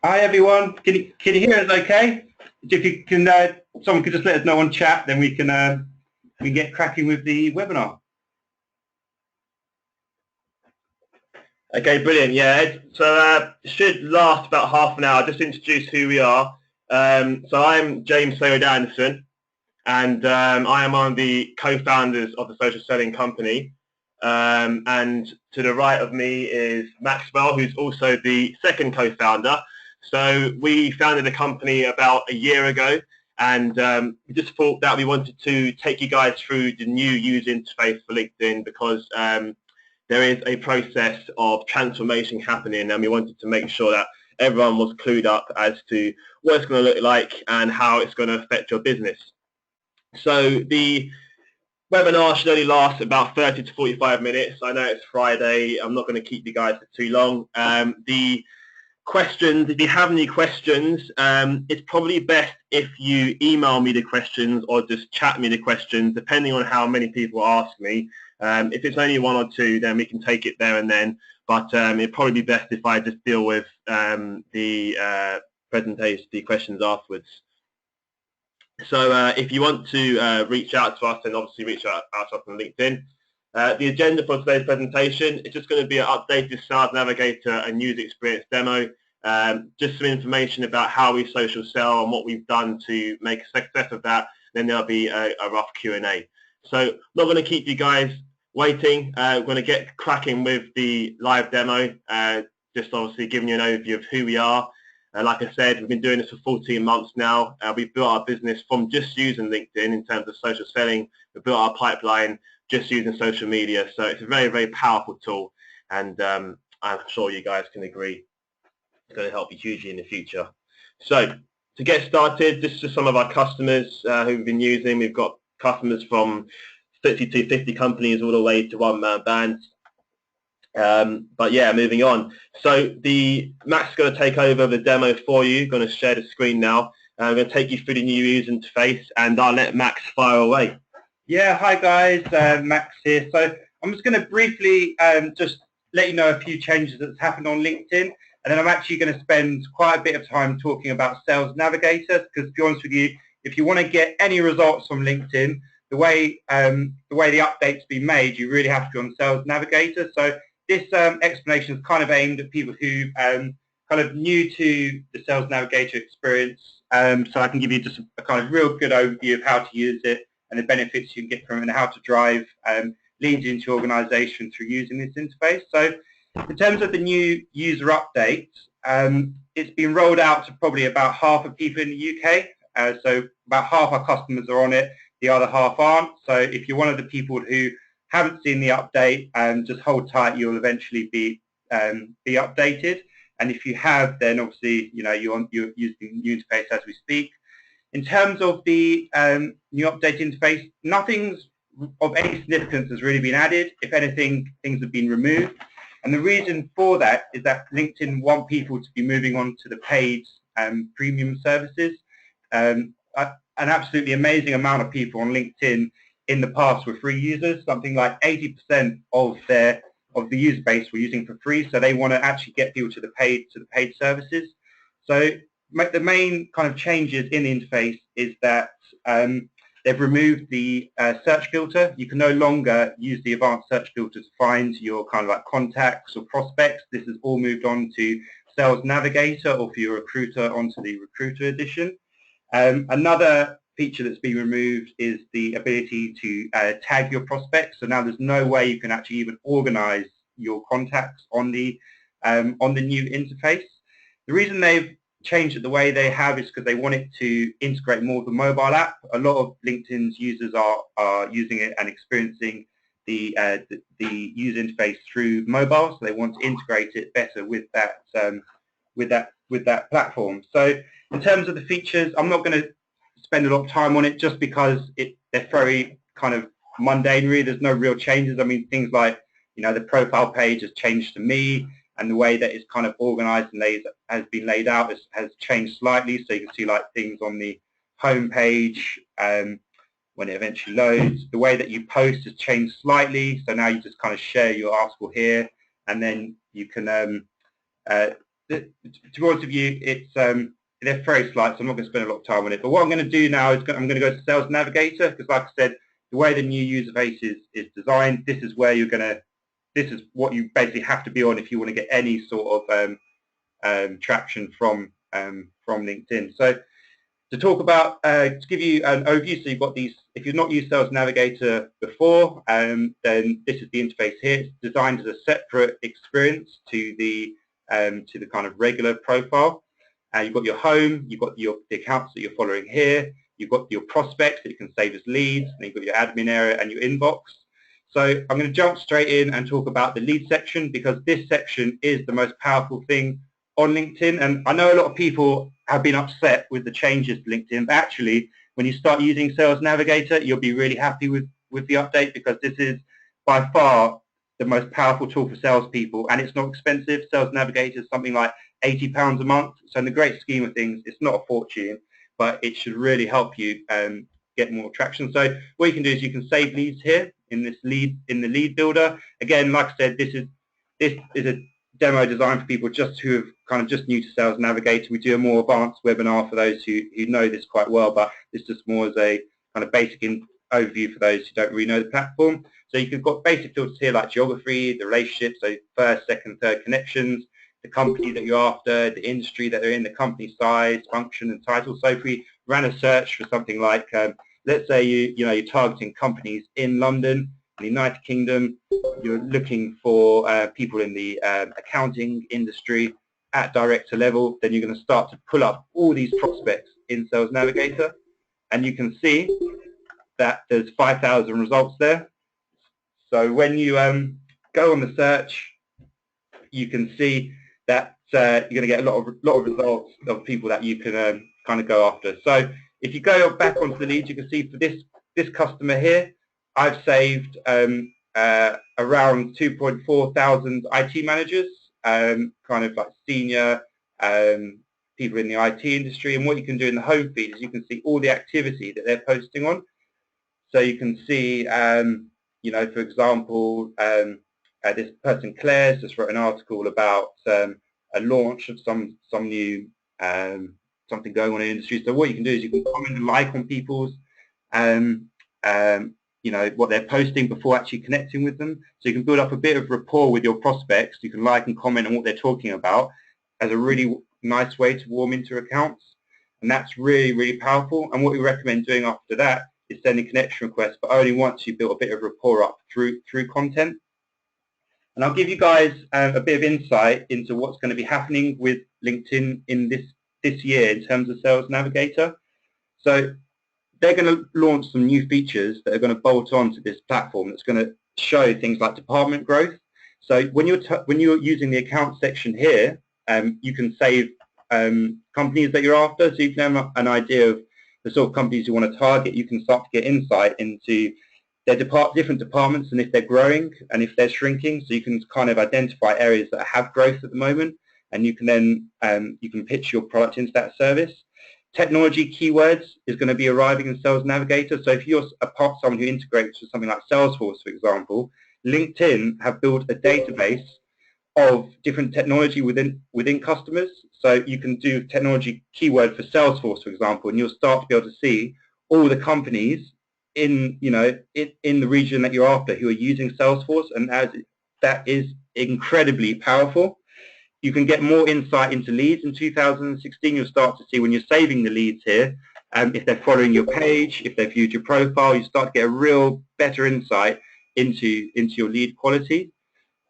Hi everyone, can you hear us okay? If you can, someone could just let us know on chat, then we can get cracking with the webinar. Okay, brilliant. Yeah, so it should last about half an hour. Just to introduce who we are. So I'm James Saward-Anderson, and I am one of the co-founders of the social selling company. And to the right of me is Maxwell, who's also the second co-founder. So we founded the company about a year ago, and we just thought that we wanted to take you guys through the new user interface for LinkedIn, because there is a process of transformation happening, and we wanted to make sure that everyone was clued up as to what it's going to look like and how it's going to affect your business. So the webinar should only last about 30 to 45 minutes. I know it's Friday. I'm not going to keep you guys for too long. The questions, if you have any questions, it's probably best if you email me the questions or just chat me the questions, depending on how many people ask me. If it's only one or two, then we can take it there and then. But it'd probably be best if I just deal with the presentation, the questions afterwards. So if you want to reach out to us, then obviously reach out to us on LinkedIn. The agenda for today's presentation is just going to be an updated Sales Navigator and user experience demo. Just some information about how we social sell and what we've done to make a success of that. Then there'll be a rough Q&A. So not going to keep you guys waiting. We're going to get cracking with the live demo. Just obviously giving you an overview of who we are. Like I said, we've been doing this for 14 months now. We've built our business from just using LinkedIn in terms of social selling. We've built our pipeline just using social media. So it's a very, very powerful tool. And I'm sure you guys can agree it's going to help you hugely in the future. So to get started, this is some of our customers who we've been using. We've got customers from 30 to 50 companies all the way to one-man bands. But yeah, moving on. So Max is going to take over the demo for you. Going to share the screen now. I'm going to take you through the new user interface, and I'll let Max fire away. Yeah, hi guys, Max here. So I'm just going to briefly just let you know a few changes that's happened on LinkedIn, and then I'm actually going to spend quite a bit of time talking about Sales Navigator, because to be honest with you, if you want to get any results from LinkedIn, the way the update's been made, you really have to be on Sales Navigator. So this explanation is kind of aimed at people who kind of new to the Sales Navigator experience. So I can give you just a kind of real good overview of how to use it and the benefits you can get from it, and how to drive leads into your organization through using this interface. So in terms of the new user update, it's been rolled out to probably about half of people in the UK. So about half our customers are on it, the other half aren't. So if you're one of the people who haven't seen the update, just hold tight, you'll eventually be updated. And if you have, then obviously you're using the new interface as we speak. In terms of the new update interface, nothing's of any significance has really been added. If anything, things have been removed. And the reason for that is that LinkedIn want people to be moving on to the paid premium services. An absolutely amazing amount of people on LinkedIn in the past were free users. Something like 80% of the user base were using for free. So they want to actually get people to the paid services. So the main kind of changes in the interface is that they've removed the search filter. You can no longer use the advanced search filter to find your kind of like contacts or prospects. This is all moved on to Sales Navigator, or for your recruiter onto the Recruiter edition. Another feature that's been removed is the ability to tag your prospects. So now there's no way you can actually even organize your contacts on the new interface. The reason they've changed it the way they have is because they want it to integrate more with the mobile app. A lot of LinkedIn's users are using it and experiencing the user interface through mobile, so they want to integrate it better with that platform. So in terms of the features, I'm not going to spend a lot of time on it, just because they're very kind of mundane really. There's no real changes. I mean, things like, the profile page has changed to me, and the way that it's kind of organized and has been laid out has changed slightly. So you can see like things on the home page, when it eventually loads. The way that you post has changed slightly, so now you just kind of share your article here, and then you can, to be honest with you, it's, they're very slight, so I'm not going to spend a lot of time on it. But what I'm going to do now is I'm going to go to Sales Navigator, because like I said, the way the new user base is designed, this is where you're going to, this is what you basically have to be on if you want to get any sort of traction from LinkedIn. So to talk about, to give you an overview, so you've got these, if you've not used Sales Navigator before, then this is the interface here. It's designed as a separate experience to the kind of regular profile. You've got your home, you've got the accounts that you're following here, you've got your prospects that you can save as leads, and you've got your admin area and your inbox. So I'm going to jump straight in and talk about the lead section, because this section is the most powerful thing on LinkedIn. And I know a lot of people have been upset with the changes to LinkedIn, but actually when you start using Sales Navigator, you'll be really happy with the update, because this is by far the most powerful tool for salespeople, and it's not expensive. Sales Navigator is something like £80 a month. So in the great scheme of things, it's not a fortune, but it should really help you get more traction. So what you can do is you can save leads here in this the lead builder. Again, like I said, this is a demo designed for people just who have kind of just new to Sales Navigator. We do a more advanced webinar for those who know this quite well, but this is more as a kind of basic overview for those who don't really know the platform. So you've got basic filters here like geography, the relationship, so first, second, third connections, the company that you're after, the industry that they're in, the company size, function, and title. So if we ran a search for something like, let's say you're targeting companies in London, in the United Kingdom, you're looking for people in the accounting industry at director level, then you're going to start to pull up all these prospects in Sales Navigator, and you can see that there's 5,000 results there. So when you go on the search, you can see that you're going to get a lot of results of people that you can kind of go after. So if you go back onto the leads, you can see for this customer here, I've saved around 2.4 thousand IT managers, kind of like senior people in the IT industry. And what you can do in the home feed is you can see all the activity that they're posting on. So you can see, for example, this person Claire's just wrote an article about a launch of some new something going on in the industry. So what you can do is you can comment and like on people's what they're posting before actually connecting with them. So you can build up a bit of rapport with your prospects. You can like and comment on what they're talking about as a really nice way to warm into accounts. And that's really, really powerful. And what we recommend doing after that is sending connection requests, but only once you build a bit of rapport up through content. And I'll give you guys a bit of insight into what's going to be happening with LinkedIn in this year in terms of Sales Navigator. So they're going to launch some new features that are going to bolt on to this platform that's going to show things like department growth. So when you're using the account section here, you can save companies that you're after, so you can have an idea of the sort of companies you want to target. You can start to get insight into their different departments and if they're growing and if they're shrinking. So you can kind of identify areas that have growth at the moment, and you can then you can pitch your product into that service. Technology keywords is going to be arriving in Sales Navigator. So if you're someone who integrates with something like Salesforce, for example, LinkedIn have built a database of different technology within customers. So you can do technology keyword for Salesforce, for example, and you'll start to be able to see all the companies in the region that you're after who are using Salesforce, and that is incredibly powerful. You can get more insight into leads in 2016. You'll start to see when you're saving the leads here, if they're following your page, if they've viewed your profile, you start to get a real better insight into your lead quality.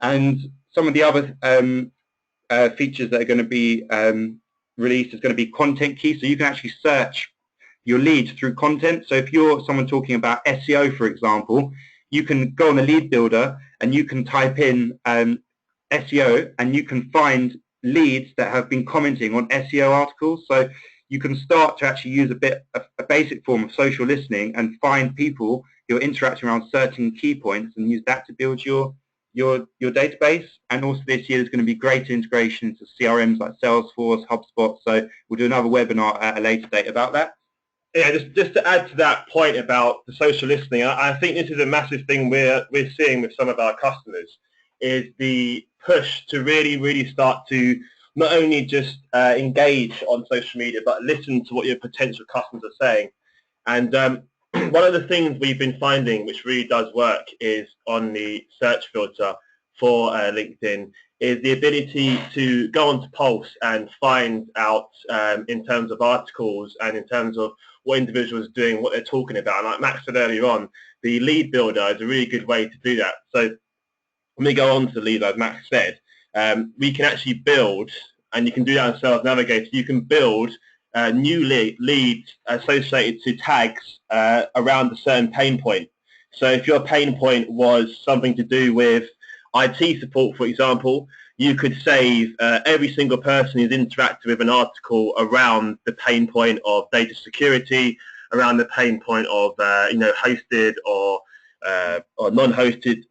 And some of the other features that are going to be released is going to be content key. So you can actually search your leads through content. So if you're someone talking about SEO, for example, you can go on the lead builder and you can type in SEO, and you can find leads that have been commenting on SEO articles. So you can start to actually use a basic form of social listening and find people who are interacting around certain key points and use that to build your database. And also this year there's going to be greater integration into CRMs like Salesforce, HubSpot. So we'll do another webinar at a later date about that. Yeah, just to add to that point about the social listening, I think this is a massive thing we're seeing with some of our customers, is the push to really start to not only just engage on social media, but listen to what your potential customers are saying. And one of the things we've been finding, which really does work, is on the search filter for LinkedIn, is the ability to go onto Pulse and find out in terms of articles and in terms of what individuals are doing, what they're talking about. And like Max said earlier on, the lead builder is a really good way to do that. So when we go on to the lead, as Max said, we can actually build, and you can do that in Sales Navigator, you can build new leads associated to tags around a certain pain point. So if your pain point was something to do with IT support, for example, you could save every single person who's interacted with an article around the pain point of data security, around the pain point of hosted or non-hosted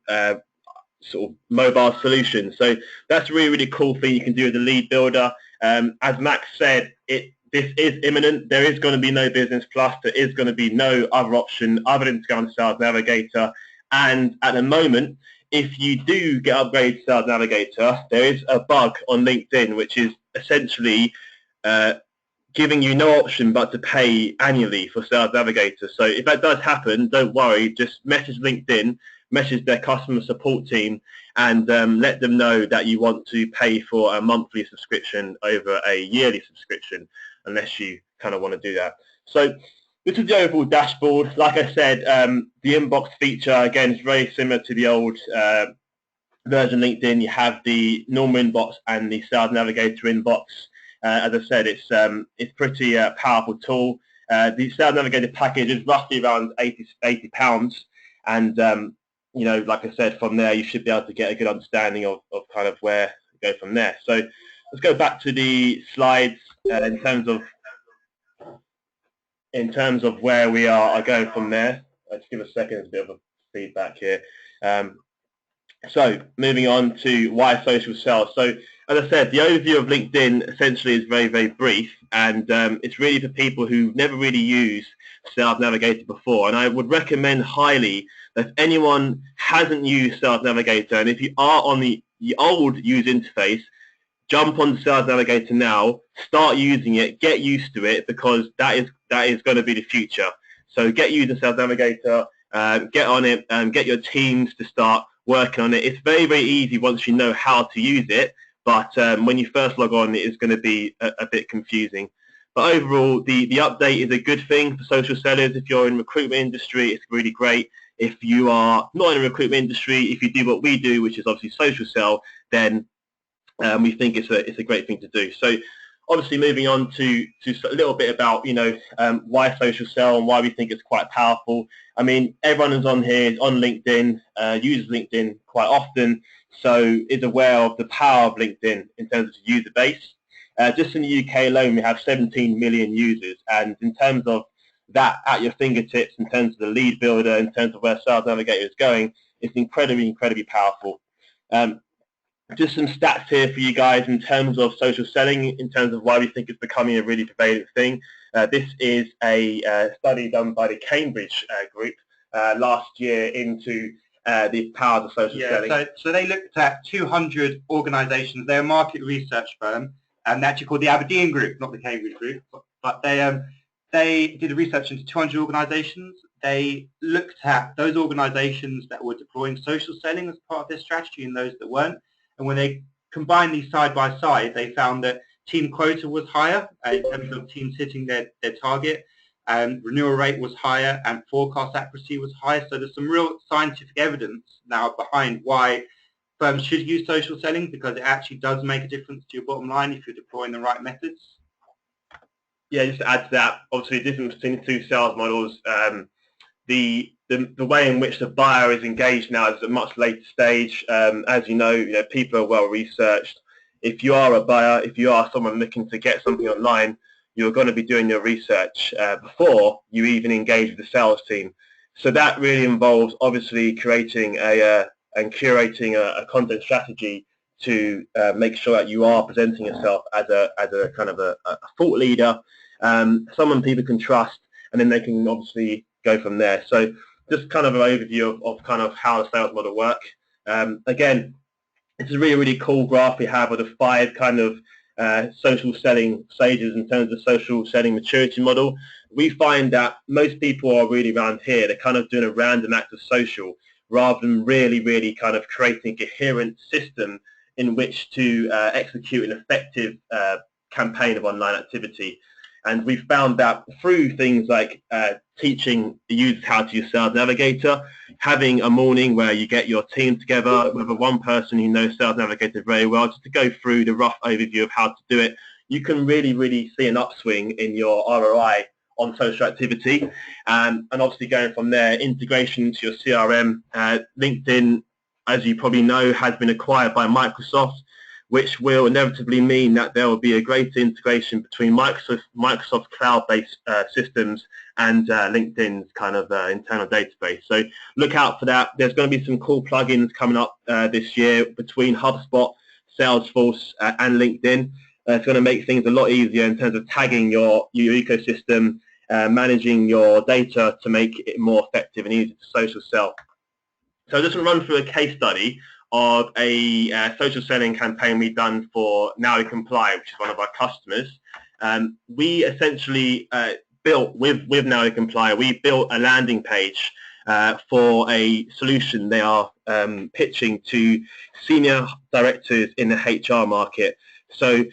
sort of mobile solutions. So that's a really cool thing you can do with the lead builder. As Max said, this is imminent. There is going to be no Business Plus. There is going to be no other option other than to go on Sales Navigator. And at the moment, if you do get upgraded to Sales Navigator, there is a bug on LinkedIn, which is essentially giving you no option but to pay annually for Sales Navigator. So if that does happen, don't worry. Just message LinkedIn, message their customer support team, and let them know that you want to pay for a monthly subscription over a yearly subscription, unless you kind of want to do that. So this is the overall dashboard. Like I said, the inbox feature, again, is very similar to the old version of LinkedIn. You have the normal inbox and the Sales Navigator inbox. As I said, it's pretty powerful tool. The Sales Navigator package is roughly around £80, and like I said, from there you should be able to get a good understanding of kind of where to go from there. So let's go back to the slides in terms of where we are going from there. Let's give a second, there's a bit of a feedback here. So moving on to why social sell. So as I said, the overview of LinkedIn essentially is very brief, and it's really for people who've never really used Sales Navigator before. And I would recommend highly that if anyone hasn't used Sales Navigator, and if you are on the old user interface, jump on Sales Navigator now, start using it, get used to it, because that is going to be the future. So get using Sales Navigator, get on it, and get your teams to start working on it. It's very easy once you know how to use it, but when you first log on, it is going to be a bit confusing. But overall, the update is a good thing for social sellers. If you're in the recruitment industry, it's really great. If you are not in the recruitment industry, if you do what we do, which is obviously social sell, then we think it's a great thing to do. So obviously moving on to a little bit about why social sell and why we think it's quite powerful. I mean, everyone who's on here is on LinkedIn, uses LinkedIn quite often, so is aware of the power of LinkedIn in terms of the user base. Just in the UK alone, we have 17 million users, and in terms of that at your fingertips, in terms of the lead builder, in terms of where Sales Navigator is going, it's incredibly powerful. Just some stats here for you guys in terms of social selling, in terms of why we think it's becoming a really prevalent thing. This is a study done by the Cambridge group last year into the power of social selling. So they looked at 200 organisations. They're a market research firm, and they're actually called the Aberdeen Group, not the Cambridge Group. But they did a research into 200 organisations. They looked at those organisations that were deploying social selling as part of their strategy and those that weren't. And when they combined these side by side, they found that team quota was higher in terms of teams hitting their target, and renewal rate was higher, and forecast accuracy was higher. So there's some real scientific evidence now behind why firms should use social selling, because it actually does make a difference to your bottom line if you're deploying the right methods. Yeah, just to add to that, obviously the difference between the two sales models, the way in which the buyer is engaged now is at a much later stage. As you know, people are well researched. If you are a buyer, if you are someone looking to get something online, you're going to be doing your research before you even engage with the sales team. So that really involves obviously creating and curating a content strategy to make sure that you are presenting yourself as a kind of a thought leader, someone people can trust, and then they can obviously go from there. So just kind of an overview of kind of how the sales model works. Again, it's a really, really cool graph we have of the 5 kind of social selling stages in terms of social selling maturity model. We find that most people are really around here. They're kind of doing a random act of social rather than really, really kind of creating a coherent system in which to execute an effective campaign of online activity. And we found that through things like teaching the users how to use Sales Navigator, having a morning where you get your team together with one person who knows Sales Navigator very well, just to go through the rough overview of how to do it, you can really, really see an upswing in your ROI on social activity. And obviously going from there, integration into your CRM. LinkedIn, as you probably know, has been acquired by Microsoft, which will inevitably mean that there will be a greater integration between Microsoft cloud-based systems and LinkedIn's kind of internal database. So look out for that. There's going to be some cool plugins coming up this year between HubSpot, Salesforce, and LinkedIn. It's going to make things a lot easier in terms of tagging your ecosystem, managing your data to make it more effective and easy to social sell. So just to run through a case study of a social selling campaign we've done for Now We Comply, which is one of our customers. We essentially built, with Now We Comply, we built a landing page for a solution they are pitching to senior directors in the HR market. So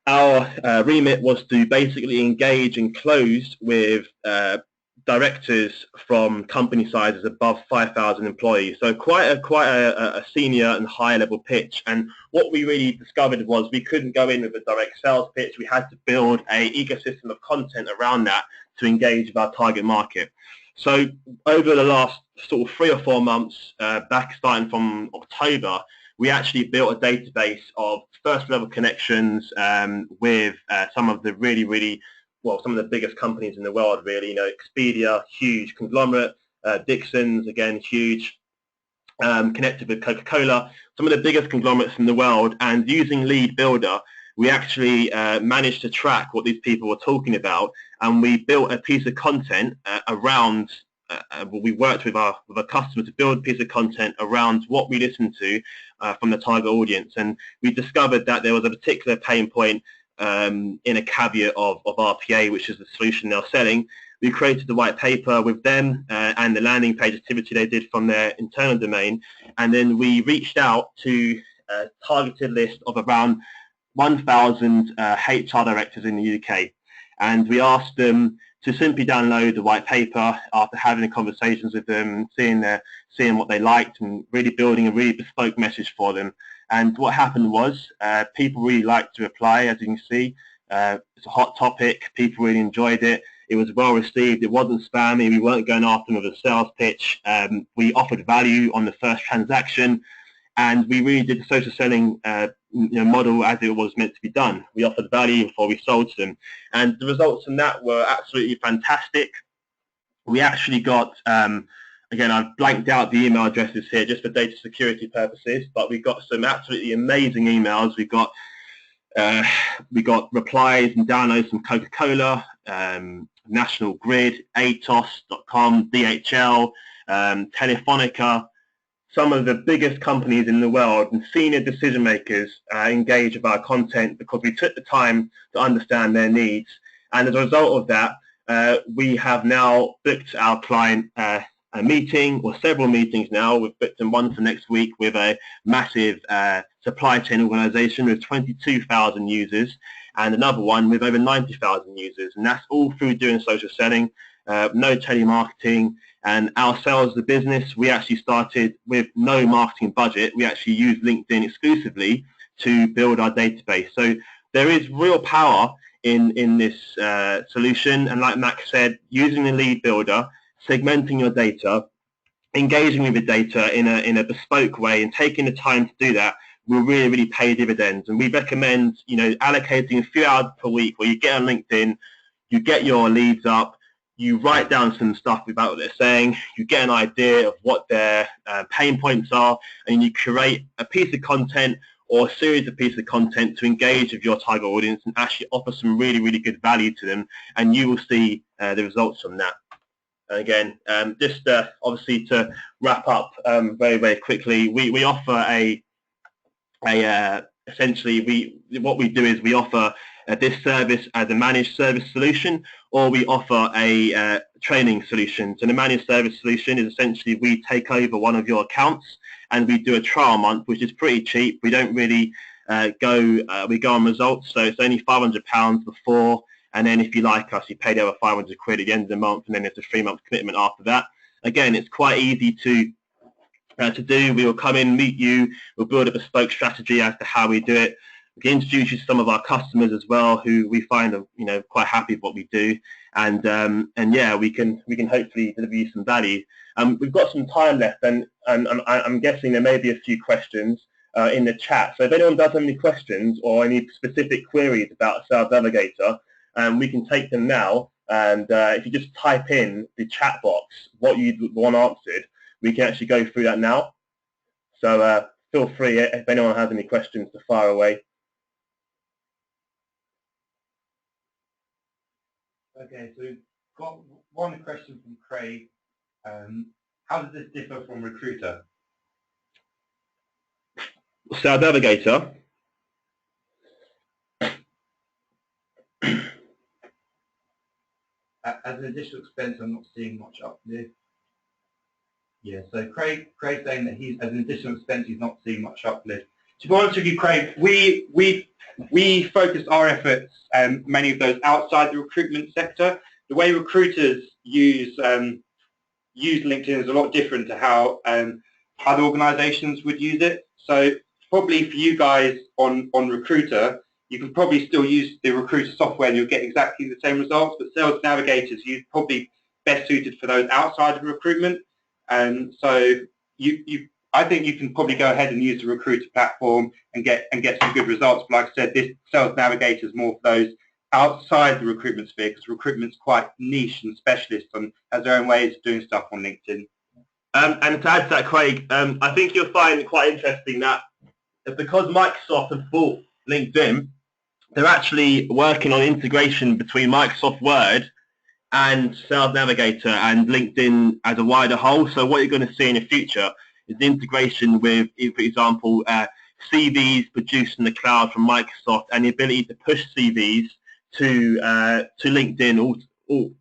our remit was to basically engage and close with directors from company sizes above 5,000 employees. So quite a senior and high level pitch. And what we really discovered was we couldn't go in with a direct sales pitch. We had to build an ecosystem of content around that to engage with our target market. So over the last sort of 3 or 4 months, back starting from October, we actually built a database of first level connections with some of the some of the biggest companies in the world, really. You know, Expedia, huge conglomerate, Dixon's, again, huge, connected with Coca-Cola, some of the biggest conglomerates in the world. And using Lead Builder, we actually managed to track what these people were talking about, and we built a piece of content around, we worked with our customer to build a piece of content around what we listened to from the target audience. And we discovered that there was a particular pain point in a caveat of RPA, which is the solution they're selling. We created the white paper with them and the landing page activity they did from their internal domain, and then we reached out to a targeted list of around 1,000 HR directors in the UK, and we asked them to simply download the white paper after having conversations with them, seeing what they liked, and really building a really bespoke message for them. And what happened was people really liked to reply, as you can see. It's a hot topic. People really enjoyed it. It was well received. It wasn't spammy. We weren't going after them with a sales pitch. We offered value on the first transaction, and we really did the social selling model as it was meant to be done. We offered value before we sold to them, and the results from that were absolutely fantastic. We actually got again, I've blanked out the email addresses here just for data security purposes, but we got some absolutely amazing emails. We got replies and downloads from Coca-Cola, National Grid, Atos.com, DHL, Telefonica, some of the biggest companies in the world, and senior decision makers engage with our content because we took the time to understand their needs. And as a result of that, we have now booked our client a meeting, or several meetings now. We've booked them one for next week with a massive supply chain organization with 22,000 users, and another one with over 90,000 users. And that's all through doing social selling, no telemarketing. And our sales as a business, we actually started with no marketing budget. We actually used LinkedIn exclusively to build our database. So there is real power in this solution. And like Max said, using the Lead Builder, segmenting your data, engaging with the data in a bespoke way, and taking the time to do that will really, really pay dividends. And we recommend, allocating a few hours per week where you get on LinkedIn, you get your leads up, you write down some stuff about what they're saying, you get an idea of what their pain points are, and you create a piece of content or a series of pieces of content to engage with your target audience and actually offer some really, really good value to them. And you will see the results from that. And again, just obviously to wrap up very, very quickly, we offer essentially what we do is we offer this service as a managed service solution, or we offer a training solution. So the managed service solution is essentially we take over one of your accounts and we do a trial month, which is pretty cheap. We don't really we go on results, so it's only £500 before, and then if you like us, you pay the other 500 quid at the end of the month, and then there's a 3-month commitment after that. Again, it's quite easy to do. We will come in, meet you, we'll build a bespoke strategy as to how we do it. We can introduce you to some of our customers as well, who we find are quite happy with what we do, and yeah, we can hopefully deliver you some value. We've got some time left, and I'm guessing there may be a few questions in the chat. So if anyone does have any questions or any specific queries about Sales Navigator, we can take them now. And if you just type in the chat box what you'd want answered, we can actually go through that now. So feel free, if anyone has any questions, to fire away. Okay, so we've got one question from Craig. How does this differ from Recruiter? Sales Navigator. As an additional expense, I'm not seeing much uplift. Yeah, so Craig saying that as an additional expense, he's not seeing much uplift. To be honest with you, Craig, we focus our efforts, many of those outside the recruitment sector. The way recruiters use LinkedIn is a lot different to how other organisations would use it. So probably for you guys on Recruiter, you can probably still use the Recruiter software and you'll get exactly the same results, but Sales Navigators, you're probably best suited for those outside of recruitment. And so I think you can probably go ahead and use the Recruiter platform and get some good results. But like I said, this Sales Navigator is more for those outside the recruitment sphere, because recruitment's quite niche and specialist and has their own ways of doing stuff on LinkedIn. And to add to that, Craig, I think you'll find it quite interesting that because Microsoft have bought LinkedIn, they're actually working on integration between Microsoft Word and Sales Navigator and LinkedIn as a wider whole. So what you're going to see in the future is the integration with, for example, CVs produced in the cloud from Microsoft, and the ability to push CVs to LinkedIn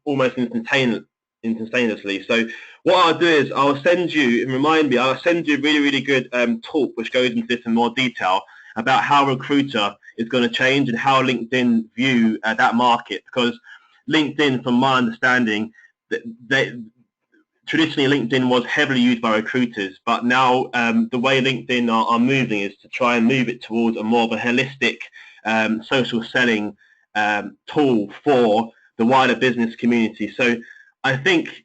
almost instantaneously. So what I'll do is I'll send you a really, really good talk which goes into this in more detail about how Recruiter is going to change and how LinkedIn view that market, because LinkedIn, from my understanding, traditionally LinkedIn was heavily used by recruiters, but now the way LinkedIn are moving is to try and move it towards a more of a holistic social selling tool for the wider business community. So I think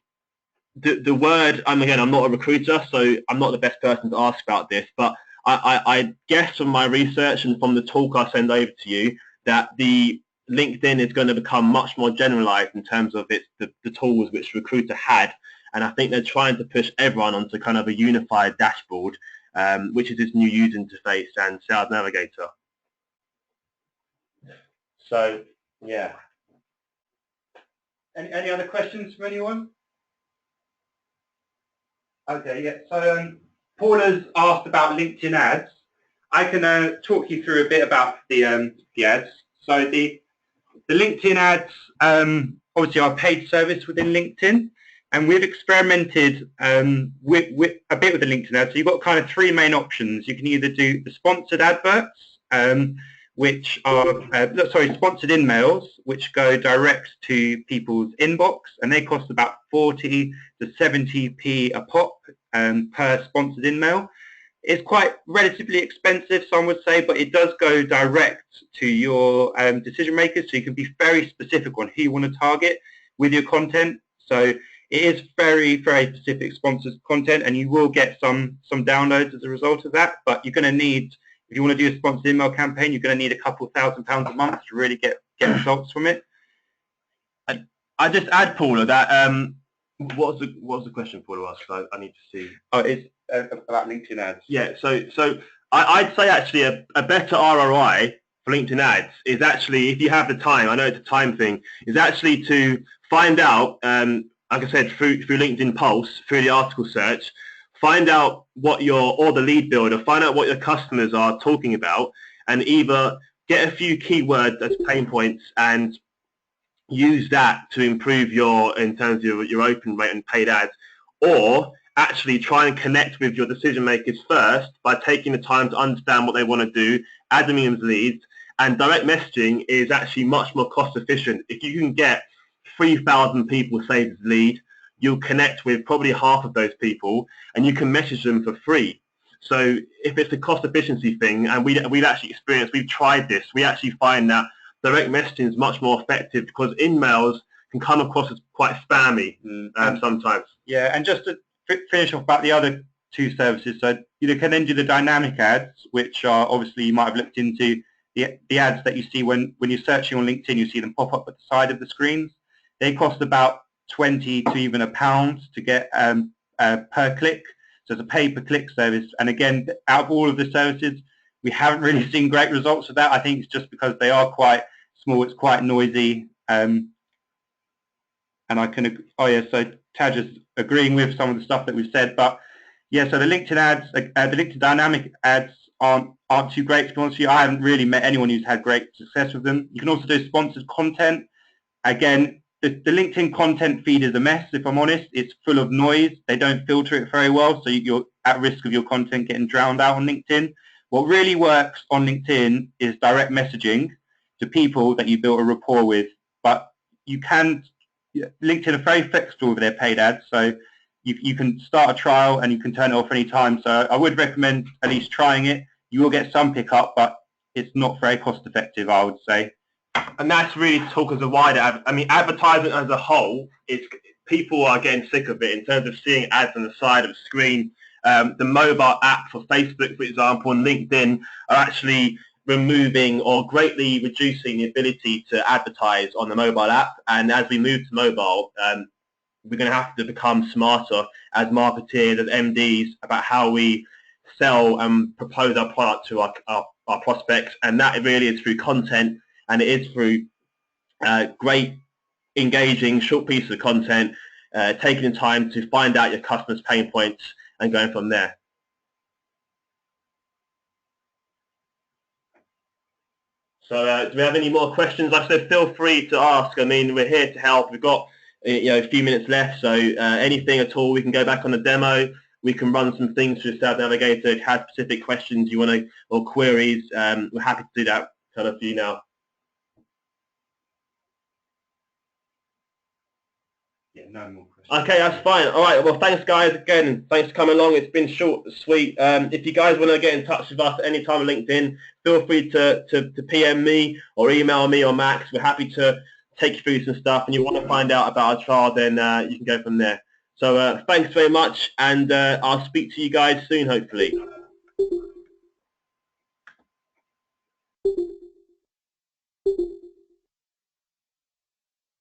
the word, I'm not a recruiter, so I'm not the best person to ask about this, but I guess from my research and from the talk I send over to you that the LinkedIn is going to become much more generalized in terms of the tools which Recruiter had, and I think they're trying to push everyone onto kind of a unified dashboard, which is this new user interface and Sales Navigator. So yeah. Any other questions from anyone? Okay, yeah. So Paula's asked about LinkedIn ads. I can talk you through a bit about the ads. So the LinkedIn ads obviously are a paid service within LinkedIn, and we've experimented with a bit with the LinkedIn ads. So you've got kind of three main options. You can either do the sponsored adverts, which are sponsored emails, which go direct to people's inbox, and they cost about 40 to 70p a pop per sponsored email. It's quite relatively expensive, some would say, but it does go direct to your decision makers, so you can be very specific on who you want to target with your content. So it is very, very specific sponsored content, and you will get some downloads as a result of that, but you're going to need, if you want to do a sponsored email campaign, you're going to need a couple £1,000 a month to really get results from it. I just add, Paula, that what was the question Paula asked? I need to see. Oh, it's about LinkedIn ads. Yeah, so I'd say actually a better ROI for LinkedIn ads is actually, if you have the time, I know it's a time thing, is actually to find out, like I said, through LinkedIn Pulse, through the article search, find out what or the lead builder, find out what your customers are talking about, and either get a few keywords as pain points and use that to improve in terms of your open rate and paid ads, or actually try and connect with your decision makers first by taking the time to understand what they want to do, add them in as leads. And direct messaging is actually much more cost efficient. If you can get 3,000 people saved as lead, you'll connect with probably half of those people and you can message them for free. So if it's a cost efficiency thing, and we've actually experienced, we've tried this, we actually find that direct messaging is much more effective because emails can come across as quite spammy sometimes. Yeah, and just to finish off about the other two services, so you can then do the dynamic ads, which are obviously you might have looked into the ads that you see when you're searching on LinkedIn, you see them pop up at the side of the screens. They cost about 20 to even £1 to get per click. So it's a pay-per-click service. And again, out of all of the services, we haven't really seen great results of that. I think it's just because they are quite small, it's quite noisy. And I can, so Taj is agreeing with some of the stuff that we've said. But yeah, so the LinkedIn ads, the LinkedIn dynamic ads aren't too great, to be honest with you. I haven't really met anyone who's had great success with them. You can also do sponsored content. Again, the LinkedIn content feed is a mess, if I'm honest. It's full of noise. They don't filter it very well, so you're at risk of your content getting drowned out on LinkedIn. What really works on LinkedIn is direct messaging to people that you built a rapport with. But you can, LinkedIn are very flexible with their paid ads, so you can start a trial and you can turn it off anytime. So I would recommend at least trying it. You will get some pickup, but it's not very cost effective, I would say. And that's really talk as a wider, advertising as a whole, people are getting sick of it in terms of seeing ads on the side of the screen. The mobile app for Facebook, for example, and LinkedIn are actually removing or greatly reducing the ability to advertise on the mobile app. And as we move to mobile, we're going to have to become smarter as marketeers, as MDs, about how we sell and propose our product to our prospects. And that really is through content, and it is through great, engaging, short pieces of content, taking the time to find out your customers' pain points and going from there. So do we have any more questions? Like I said, feel free to ask. I mean, we're here to help. We've got a few minutes left, so anything at all. We can go back on the demo. We can run some things through Sales Navigator. If you have specific questions you want to, or queries, we're happy to do that kind of for you now. Yeah, no more questions. Okay, that's fine. All right, well, thanks, guys, again. Thanks for coming along. It's been short and sweet. If you guys want to get in touch with us at any time on LinkedIn, feel free to PM me or email me or Max. We're happy to take you through some stuff, and you want to find out about our trial, then you can go from there. So thanks very much, and I'll speak to you guys soon, hopefully.